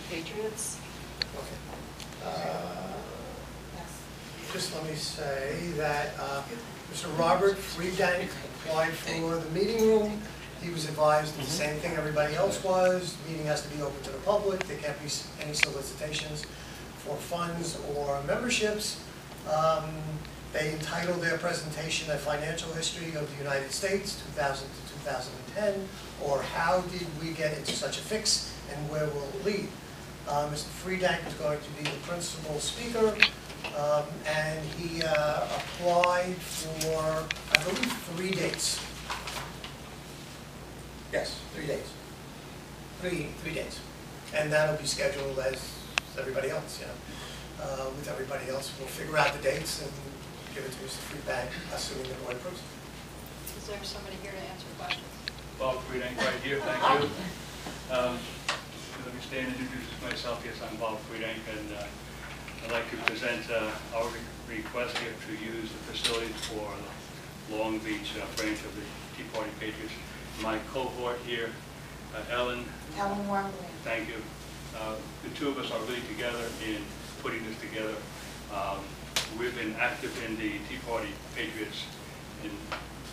Patriots. Okay. Just let me say that Mr. Robert Friedank applied for the meeting room. He was advised of the same thing everybody else was. The meeting has to be open to the public. There can't be any solicitations for funds or memberships. They entitled their presentation "A Financial History of the United States, 2000 to 2010, or How Did We Get Into Such a Fix and Where Will It Lead?" Mr. Friedank is going to be the principal speaker, and he applied for, I believe, 3 dates. Yes, 3 dates. Three dates. And that'll be scheduled as everybody else, you know. With everybody else, we'll figure out the dates and give it to Mr. Friedank, assuming the board approves. Is there somebody here to answer questions? Bob Friedank right here, thank you. Let me stand and introduce myself. Yes, I'm Bob Friedank, and I'd like to present our request here to use the facilities for the Long Beach branch of the Tea Party Patriots. My cohort here, Ellen. Ellen Warmley. Thank you. The two of us are really together in putting this together. We've been active in the Tea Party Patriots in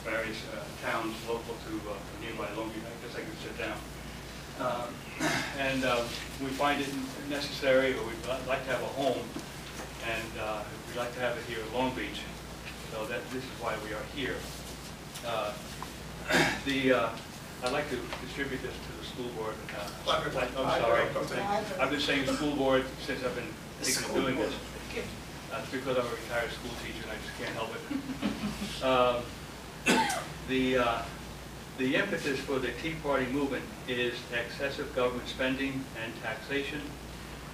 various towns local to nearby Long Beach. I guess I can sit down. And we find it necessary, or we'd like to have a home, and we'd like to have it here in Long Beach. So this is why we are here. I'd like to distribute this to the school board. I'm sorry. I've been saying school board since I've been doing this. It's because I'm a retired school teacher and I just can't help it. The impetus for the Tea Party movement is excessive government spending and taxation,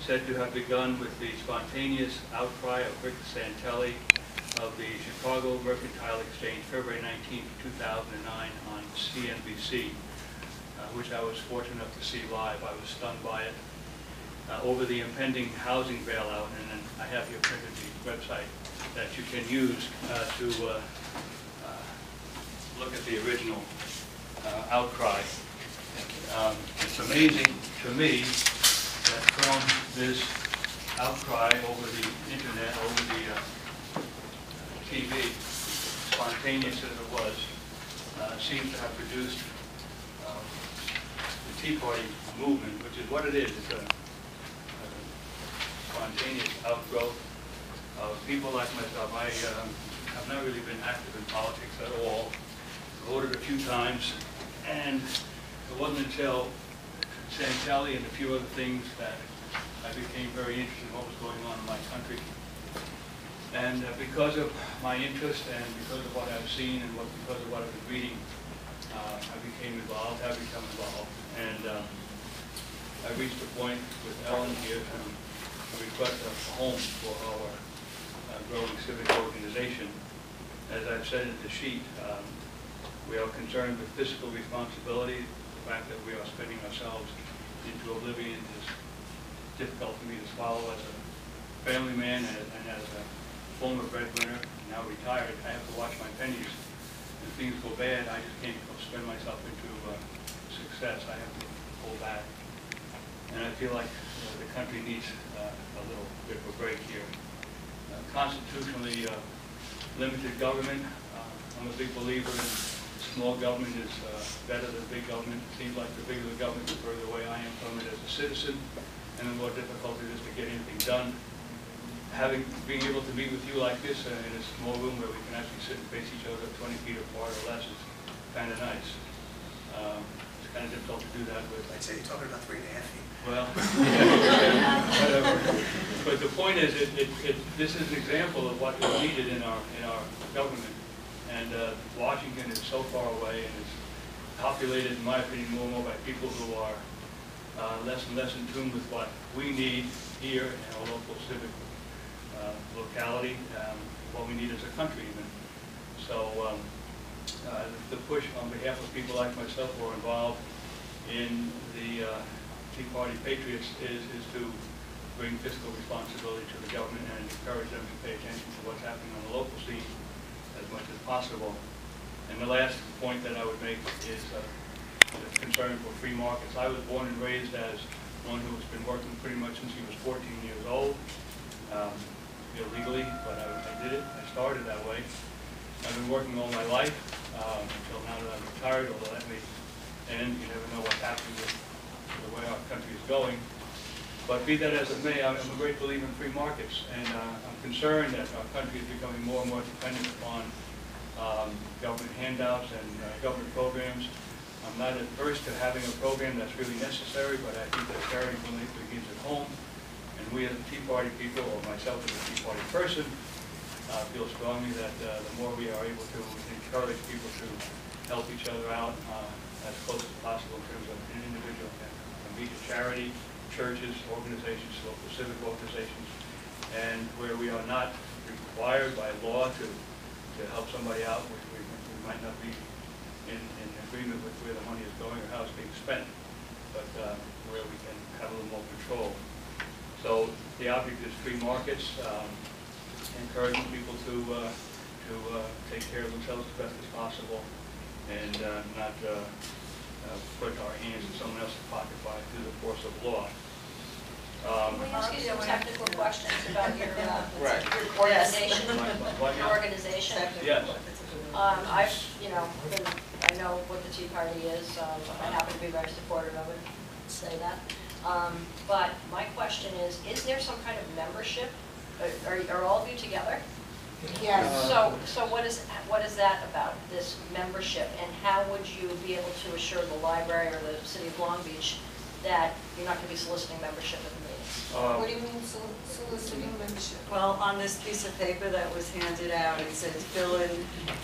said to have begun with the spontaneous outcry of Rick Santelli of the Chicago Mercantile Exchange, February 19, 2009 on CNBC, which I was fortunate enough to see live. I was stunned by it, over the impending housing bailout, and then I have here printed the website that you can use to look at the original outcry. It's amazing to me that from this outcry over the internet, over the TV, spontaneous as it was, seems to have produced the Tea Party movement, which is what it is. It's a spontaneous outgrowth of people like myself. I have not really been active in politics at all. Voted a few times, and it wasn't until Santelli and a few other things that I became very interested in what was going on in my country. And because of my interest and because of what I've seen and because of what I've been reading, I became involved, have become involved. And I reached a point with Ellen here to request a home for our growing civic organization. As I've said in the sheet, we are concerned with fiscal responsibility. The fact that we are spending ourselves into oblivion is difficult for me to swallow as a family man and as a former breadwinner, now retired. I have to watch my pennies. If things go bad, I just can't spend myself into success. I have to pull back. And I feel like the country needs a little bit of a break here. Constitutionally limited government. I'm a big believer in small government is better than big government. It seems like the bigger the government, the further away I am from it as a citizen, and the more difficult it is to get anything done. Being able to meet with you like this in a small room where we can actually sit and face each other 20 feet apart or less is kind of nice. It's kind of difficult to do that with. I'd say you're talking about 3.5 feet. Well, whatever. But the point is, this is an example of what is needed in our government. And Washington is so far away, and it's populated, in my opinion, more and more by people who are less and less in tune with what we need here in our local civic locality, what we need as a country even. So the push on behalf of people like myself who are involved in the Tea Party Patriots is to bring fiscal responsibility to the government and encourage them to pay attention to what's happening on the local scene as much as possible. And the last point that I would make is concern for free markets. I was born and raised as one who's been working pretty much since he was 14 years old, illegally, but I did it. I started that way. I've been working all my life until now that I'm retired, although that may end. You never know what's happening with the way our country is going. But be that as it may, I'm a great believer in free markets, and I'm concerned that our country is becoming more and more dependent upon government handouts and government programs. I'm not adverse to having a program that's really necessary, but I think that charity really begins at home. And we as Tea Party people, or myself as a Tea Party person, feel strongly that the more we are able to encourage people to help each other out as close as possible in terms of an individual can be to charity, churches, organizations, local civic organizations, and where we are not required by law to help somebody out, which we might not be in agreement with where the money is going or how it's being spent, but where we can have a little more control. So the object is free markets, encouraging people to take care of themselves as best as possible, and not put our hands in someone else's pocket through the force of law. Can we ask you some technical questions about your Right. your organization? What Your now? organization. Yes. I've, I know what the Tea Party is. I happen to be very supportive of it. Say that. But my question is there some kind of membership? Are all of you together? Yes. So what is that about, this membership, and how would you be able to assure the library or the city of Long Beach that you're not going to be soliciting membership at the meetings? What do you mean soliciting membership? Well, on this piece of paper that was handed out, it says fill in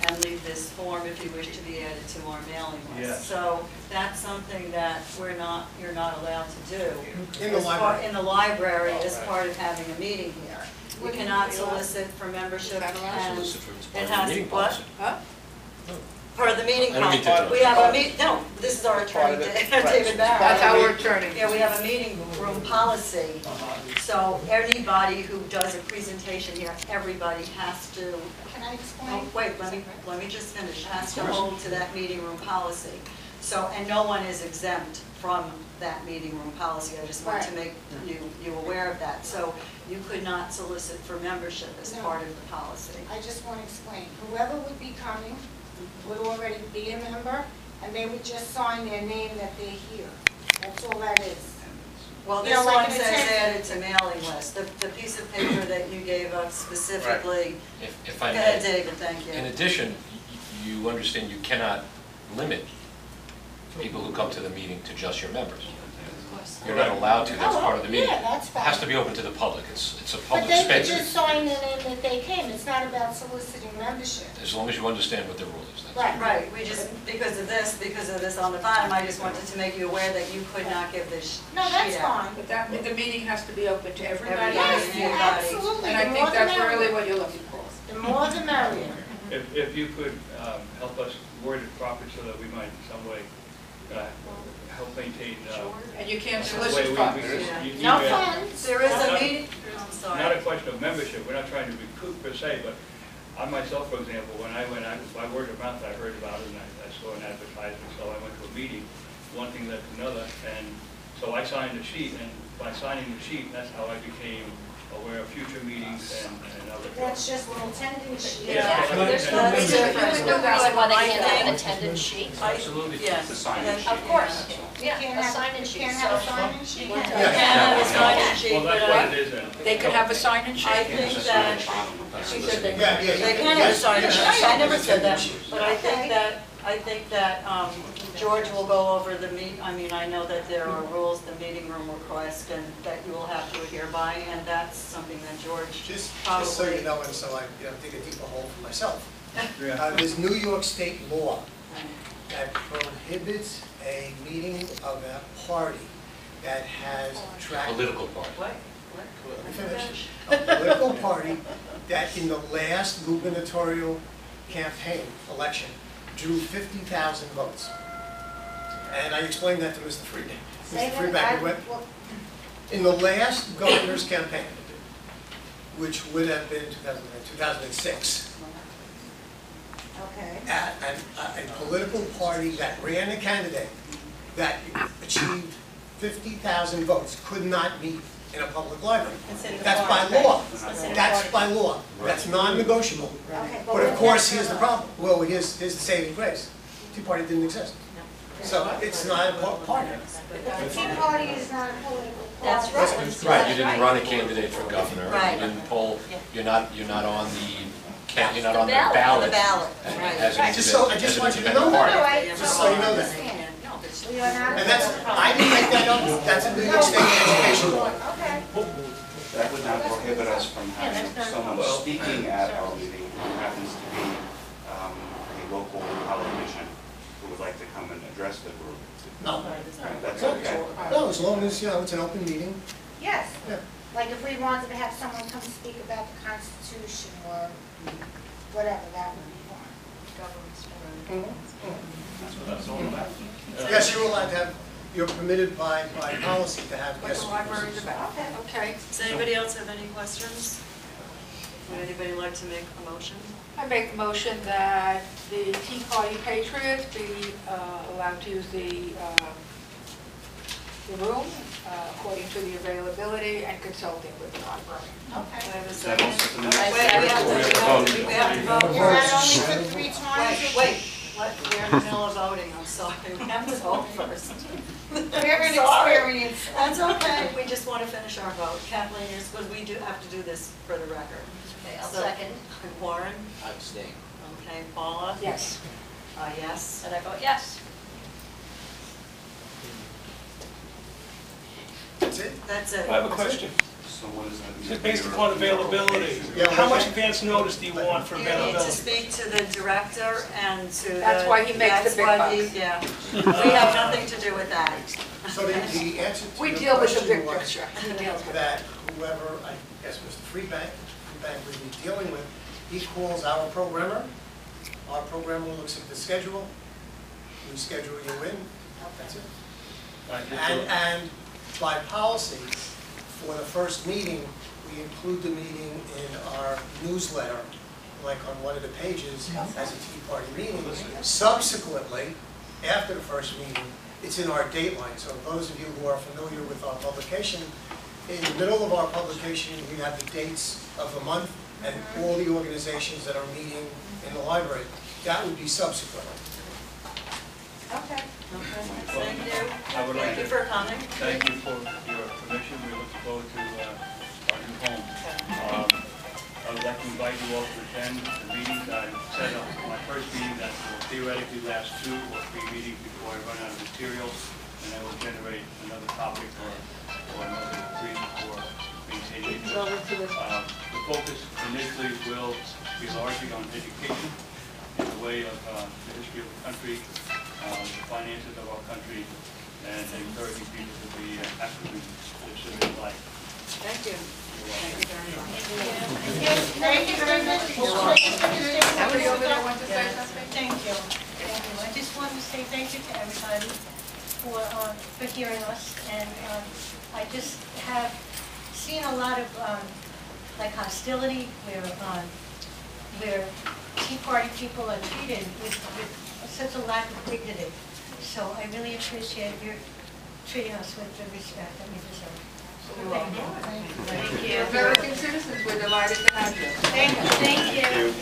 and leave this form if you wish to be added to our mailing list. Yes. So that's something that you're not allowed to do. In the library. In the library as Right. part of having a meeting here. You What do you cannot mean? solicit for membership Is that allowed? and Solicit for- it's part it of the has, meeting what? policy. Huh? Part of the meeting I don't mean to policy. interrupt. We have a meet, no, this is our attorney, David Barrow. That's our attorney. Yeah, we have a meeting room policy. So anybody who does a presentation here, everybody has to, Can I oh, explain? wait, let me just finish, has to hold to that meeting room policy. So, and no one is exempt from that meeting room policy. I just want to make you aware of that. So you could not solicit for membership as No. part of the policy. I just want to explain. Whoever would be coming would already be a member, and they would just sign their name that they're here. That's all that is. Well, You this know, like one an says attendance. added to mailing list. The piece of paper that you gave us specifically. If Go I ahead, may, David, thank in you. addition, you understand you cannot limit people who come to the meeting to just your members. You're not allowed to, that's part of the meeting. Yeah, that's It fine. has to be open to the public, it's a But public they could space. just sign their name that they came. It's not about soliciting membership. As long as you understand what the rule is. that's- Right. Right, we just, because of this on the bottom, I just wanted to make you aware that you could not give this sheet No, that's out. fine. But that, the meeting has to be open to everybody. Yes, Everybody. absolutely. And I The think more the that's really merrier. what you're looking for. The more the merrier. If you could help us word it properly so that we might in some way help maintain. And you can't the way solicit we- funds. you- No you- funds. There is a Not- meeting, I'm Not sorry. a question of membership, we're not trying to recruit per se, but I myself, for example, when I went, by word of mouth, I heard about it and I saw an advertisement, so I went to a meeting, one thing led to another, and so I signed a sheet, and by signing the sheet, that's how I became aware of future meetings and other. That's just an attendance sheet. Yeah. There's no That's reason different. why they I can't have an think- attendance sheet. Absolutely. Yes. The sign-in Yes. sheet. Of course, You yeah, can't a have- sign-in you sheet. can't have a So- sign-in sheet? You can't have a sign-in sheet, Well, but that's what it is then. They could have a sign-in sheet. I think that, She said they Yeah, yeah, they can have a sign-in sheet, I never said that, but I Okay. think that George will go over the I know that there are rules, the meeting room request, and that you will have to adhere by, and that's something that George Just so probably. you know, and so I dig a deeper hole for myself. Yeah. There's New York State law that prohibits a meeting of a party that has tracked. Political party. What? Let me finish. A political party that in the last gubernatorial campaign election drew 50,000 votes. And I explained that to Mr. Freeman. Say Mr. that Freeman, I- went, well, in the last governor's campaign, which would have been 2006, Okay. a political party that ran a candidate that achieved 50,000 votes could not meet in a public library. Considered a That's by quorum. law. Considered a That's quorum. by law. That's non-negotiable. Okay, But of course, here's the problem. Well, here's the saving grace. Tea Party didn't exist. So it's not a party. The Tea Party is not a political party. That's right. Right, you didn't run a candidate for governor, Right. you didn't poll, you're not on the, you're not on the ballot. ballot. On the ballot, as- right. as an Just so- I independent- just as an want you to independent know party. Right. Just so you know that. We are not a And that's, political I party. didn't make that up. That's a New York State education law. Okay. That would not prohibit us from having someone speaking at our meeting who happens to be a local politician who would like to come and address the group. No. That's okay. No, as long as, it's an open meeting. Yes. Yeah. Like if we wanted to have someone come speak about the Constitution or whatever, that would be fine. That's what that's all about. Yes, you're allowed to have, you're permitted by policy to have What guest the library's speakers. about. Okay. Does anybody else have any questions? Would anybody like to make a motion? I make the motion that the Tea Party Patriots be allowed to use the room according to the availability and consulting with the library. Do I have a Is that also second? the Wait, we have to, we have to vote. Is that only for 3 times? Wait, we're in the middle of voting, I'm sorry, we have to vote first. We're an Sorry. experience. That's okay, we just want to finish our vote. Kathleen, because we do have to do this for the record. Okay, I'll So, second, Warren? Abstain. Okay, Paula? Yes. Yes. and I vote yes. That's it? That's it. I have a question. So what is that? Is it based upon availability? Yeah, How much okay. advance notice do you want for You need to availability? speak to the director and to the... That's why he makes the big that's why he- bucks. Yeah, we have nothing to do with that. So the answer to We your deal with the question big was picture. He deals with it. that whoever, I guess Mr. Freebank would be dealing with, he calls our programmer looks at the schedule, we schedule you in, that's it. And by policy, for the first meeting, we include the meeting in our newsletter, like on one of the pages as a Tea Party meeting. Subsequently, after the first meeting, it's in our dateline. So those of you who are familiar with our publication, in the middle of our publication, we have the dates of the month and all the organizations that are meeting in the library. That would be subsequently. Okay. Thank you. I would like Thank you to for coming. thank you for your permission. We look forward to our new home. I would like to invite you all to attend the meetings. I said on my first meeting that will theoretically last 2 or 3 meetings before I run out of material, and I will generate another topic or another reason for maintaining it. The focus initially will be largely on education in the way of the history of the country, the finances of our country, and encouraging people to be active in their civic life. Thank you. Thank you very much. Thank you very much. Somebody over there wants to say something? Thank you. Thank you. I just want to say thank you to everybody for hearing us. And I just have seen a lot of like hostility where Tea Party people are treated with such a lack of dignity. So I really appreciate your treating us with the respect that we deserve. Thank you. American citizens, we're delighted to have you. Thank you.